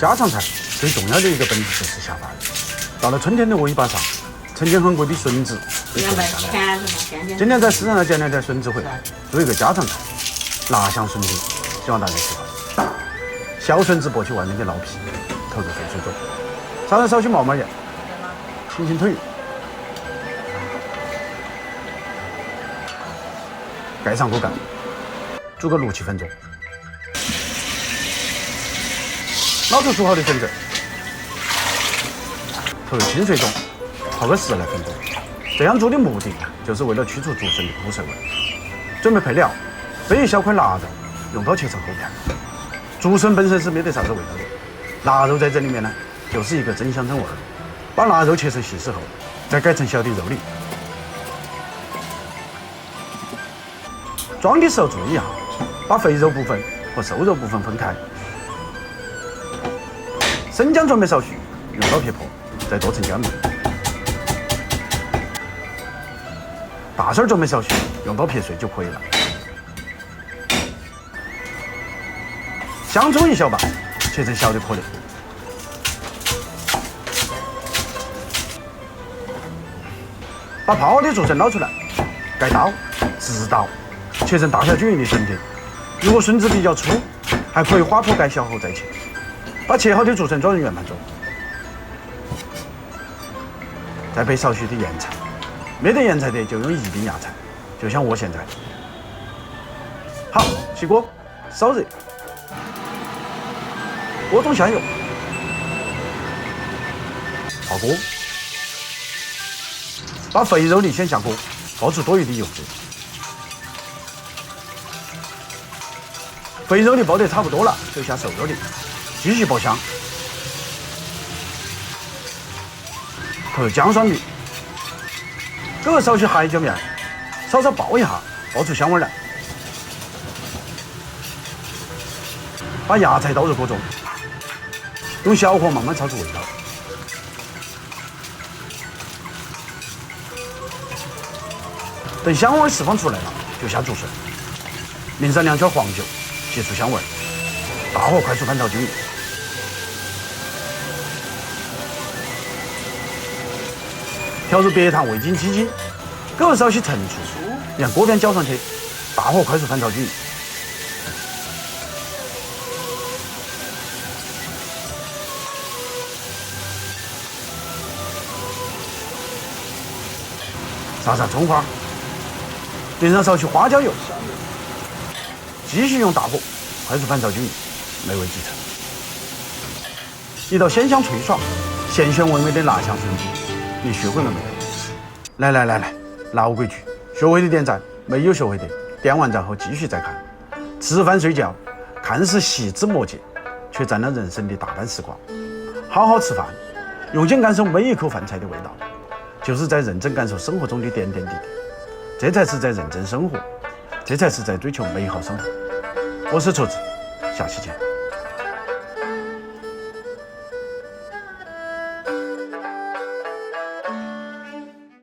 家常菜最重要的一个本质就是下饭。到了春天的尾巴上，曾经很贵的笋子被种下来。今天在市场上见了点笋子会，做一个家常菜，辣香笋丁，希望大家喜欢。小笋子剥去外面的老皮，投入沸水中，撒上少许毛盐，轻轻推匀，盖上锅盖，煮个6-7分钟。捞出煮好的笋子，投入清水中泡个10来分钟。这样做的目的就是为了去除竹笋的苦涩味。准备配料：备一小块腊肉，用刀切成厚片。竹笋本身是没得啥子味道的，腊肉在这里面呢，就是一个增香增味儿。把腊肉切成细丝后，再改成小的肉粒。装的时候注意一下，把肥肉部分和瘦肉部分分开。生姜准备少许，用刀撇破，再剁成姜末。大蒜准备少许，用刀撇碎就可以了。香葱1小半，切成小的颗粒。把泡的竹笋捞出来，盖刀、直刀，切成大小均匀的笋丁。如果笋子比较粗，还可以划破盖小后再切。把切好的竹笋装入圆盘中，再备少许的盐菜。没得盐菜的就用一柄芽菜，就像我现在。好，起锅，烧热，锅中下油，泡锅，把肥肉粒先下锅，爆出多余的油脂。肥肉粒爆得差不多了，就下瘦肉粒，继续爆香。投入姜双米，搁少许海椒面，稍稍爆一下，爆出香味来。把芽菜倒入锅中，用小火慢慢炒出味道。等香味释放出来了，就下竹笋，淋上2圈黄酒，提出香味。大火快速翻炒均匀。调入白糖、味精、鸡精，搁少许陈醋，让锅边搅上去，大火快速翻炒均匀。撒上葱花，淋上少许花椒油，继续用大火快速翻炒均匀，美味即成。一道鲜香脆爽、咸咸微微的辣香笋丁，你学会了没有？来，老规矩，学会的点赞，没有学会的点完赞后继续再看。吃饭睡觉看似细枝末节，却占了人生的大半时光。好好吃饭，用心感受每一口饭菜的味道，就是在认真感受生活中的点点滴滴。这才是在认真生活，这才是在追求美好生活。我是厨子，下期见。